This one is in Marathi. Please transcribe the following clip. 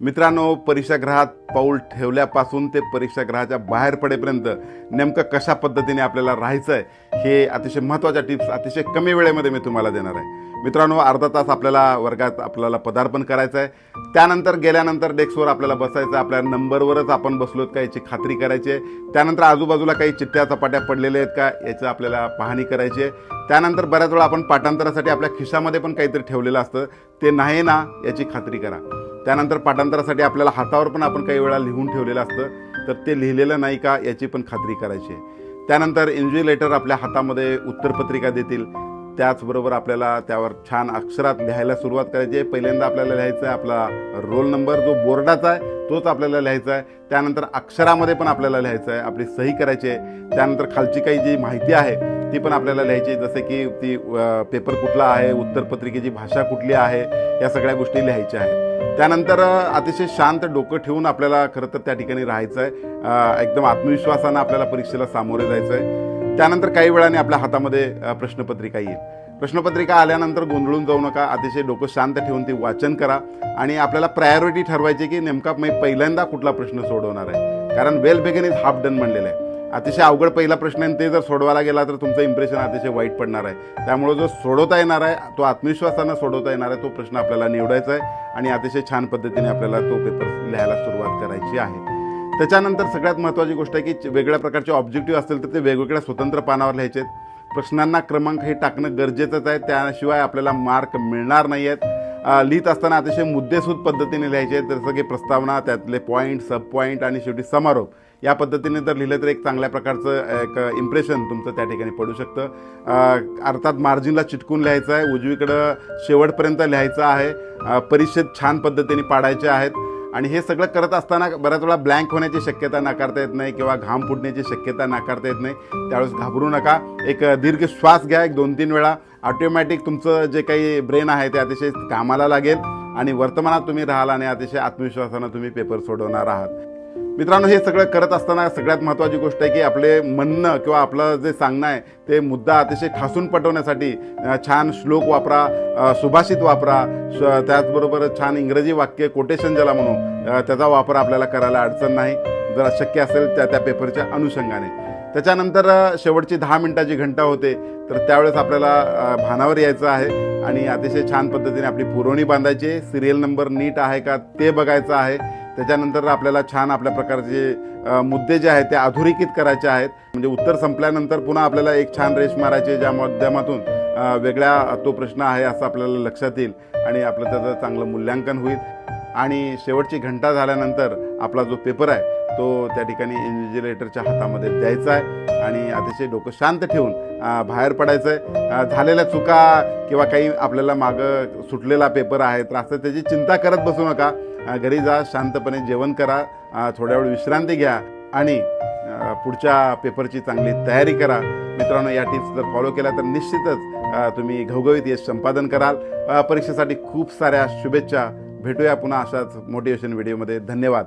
मित्रांनो, परीक्षागृहात पाऊल ठेवल्यापासून ते परीक्षागृहाच्या बाहेर पडेपर्यंत नेमकं कशा पद्धतीने आपल्याला राहायचं आहे हे अतिशय महत्त्वाच्या टिप्स अतिशय कमी वेळेमध्ये मी तुम्हाला देणार आहे. मित्रांनो, अर्धा तास आपल्याला पदार्पण करायचं आहे. त्यानंतर गेल्यानंतर डेस्कवर आपल्याला बसायचं, आपल्या नंबरवरच आपण बसलोत का याची खात्री करायची आहे. त्यानंतर आजूबाजूला काही चिठ्ठ्या चपाट्या पडलेल्या आहेत का याचं आपल्याला पाहणी करायची आहे. त्यानंतर बऱ्याच वेळा आपण पाठांतरासाठी आपल्या खिशामध्ये पण काहीतरी ठेवलेलं असतं, ते नाही ना याची खात्री करा. त्यानंतर पाठांतरासाठी आपल्याला हातावर पण आपण काही वेळा लिहून ठेवलेलं असतं, तर ते लिहिलेलं नाही का याची पण खात्री करायची आहे. त्यानंतर इन्व्हिजिलेटर आपल्या हातामध्ये उत्तरपत्रिका देतील, त्याचबरोबर आपल्याला त्यावर छान अक्षरात लिहायला सुरुवात करायची आहे. पहिल्यांदा आपल्याला लिहायचं आहे आपला रोल नंबर, जो बोर्डाचा आहे तोच आपल्याला लिहायचा आहे. त्यानंतर अक्षरामध्ये पण आपल्याला लिहायचं आहे, आपली सही करायची आहे. त्यानंतर खालची काही जी माहिती आहे ती पण आपल्याला लिहायची, जसे की ती पेपर कुठला आहे, उत्तरपत्रिकेची भाषा कुठली आहे, या सगळ्या गोष्टी लिहायच्या आहेत. त्यानंतर अतिशय शांत डोकं ठेवून आपल्याला खरं तर त्या ठिकाणी राहायचं आहे. एकदम आत्मविश्वासानं आपल्याला परीक्षेला सामोरे जायचं आहे. त्यानंतर काही वेळाने आपल्या हातामध्ये प्रश्नपत्रिका येईल. प्रश्नपत्रिका आल्यानंतर गोंधळून जाऊ नका, अतिशय डोकं शांत ठेवून ती वाचन करा आणि आपल्याला प्रायोरिटी ठरवायची की नेमका मी पहिल्यांदा कुठला प्रश्न सोडवणार आहे. कारण वेल बिगिन इज हाफ डन म्हणलेलं आहे. अतिशय अवघड पहिला प्रश्न आहे, ते जर सोडवायला गेला तर तुमचं इम्प्रेशन अतिशय वाईट पडणार आहे. त्यामुळे जो सोडवता येणार आहे, तो आत्मविश्वासानं सोडवता येणार आहे, तो प्रश्न आपल्याला निवडायचा आहे आणि अतिशय छान पद्धतीने आपल्याला तो पेपर लिहायला सुरुवात करायची आहे. त्याच्यानंतर सगळ्यात महत्त्वाची गोष्ट आहे की वेगळ्या प्रकारचे ऑब्जेक्टिव्ह असतील तर ते वेगवेगळ्या स्वतंत्र पानावर लिहायचे आहेत. प्रश्नांना क्रमांक हे टाकणं गरजेचंच आहे, त्याशिवाय आपल्याला मार्क मिळणार नाही आहेत. लिहित असताना अतिशय मुद्देसूद पद्धतीने लिहायचे आहेत, जसं की प्रस्तावना, त्यातले पॉईंट, सब पॉईंट आणि शेवटी समारोप. या पद्धतीने जर लिहिलं तर एक चांगल्या प्रकारचं एक इम्प्रेशन तुमचं त्या ठिकाणी पडू शकतं. अर्थात मार्जिनला चिटकून लिहायचं आहे, उजवीकडं शेवटपर्यंत लिहायचं आहे. परीक्षेत छान पद्धतीने पाडायचे आहेत आणि हे सगळं करत असताना बऱ्याच वेळा ब्लँक होण्याची शक्यता नाकारता येत नाही किंवा घाम फुटण्याची शक्यता नाकारता येत नाही. त्यावेळेस घाबरू नका, एक दीर्घ श्वास घ्या, एक 2-3 वेळा. ऑटोमॅटिक तुमचं जे काही ब्रेन आहे ते अतिशय कामाला लागेल आणि वर्तमानात तुम्ही राहाल आणि अतिशय आत्मविश्वासानं तुम्ही पेपर सोडवणार आहात. मित्रांनो, हे सगळं करत असताना सगळ्यात महत्त्वाची गोष्ट आहे की आपले म्हणणं किंवा आपलं जे सांगणं आहे ते मुद्दा अतिशय ठासून पटवण्यासाठी छान श्लोक वापरा, सुभाषित वापरा, त्याचबरोबर छान इंग्रजी वाक्य, कोटेशन ज्याला म्हणू, त्याचा वापर आपल्याला करायला अडचण नाही, जर शक्य असेल त्या पेपरच्या अनुषंगाने. त्याच्यानंतर शेवटची 10 मिनिटाची घंटा होते, तर त्यावेळेस आपल्याला भानावर यायचं आहे आणि अतिशय छान पद्धतीने आपली पुरवणी बांधायची आहे. सिरियल नंबर नीट आहे का ते बघायचं आहे. त्याच्यानंतर आपल्याला छान आपल्या प्रकारचे मुद्दे जे आहेत ते अधोरेखित करायचे आहेत. म्हणजे उत्तर संपल्यानंतर पुन्हा आपल्याला एक छान रेष मारायची, ज्या माध्यमातून वेगळा तो प्रश्न आहे असं आपल्याला लक्षात येईल आणि आपलं त्याचं चांगलं मूल्यांकन होईल. आणि शेवटची घंटा झाल्यानंतर आपला जो पेपर आहे तो त्या ठिकाणी इन्व्हिजिलेटरच्या हातामध्ये द्यायचा आहे आणि अतिशय डोकं शांत ठेवून बाहेर पडायचं आहे. झालेल्या चुका किंवा काही आपल्याला मागं सुटलेला पेपर आहे तर असं त्याची चिंता करत बसू नका. घरी जा, शांतपणे जेवण करा, थोड्या वेळ विश्रांती घ्या आणि पुढच्या पेपरची चांगली तयारी करा. मित्रांनो, या टिप्स जर फॉलो केल्या तर निश्चितच तुम्ही घवघवीत यश संपादन कराल. परीक्षेसाठी खूप साऱ्या शुभेच्छा. भेटूया पुन्हा अशाच मोटिवेशन व्हिडिओमध्ये. धन्यवाद.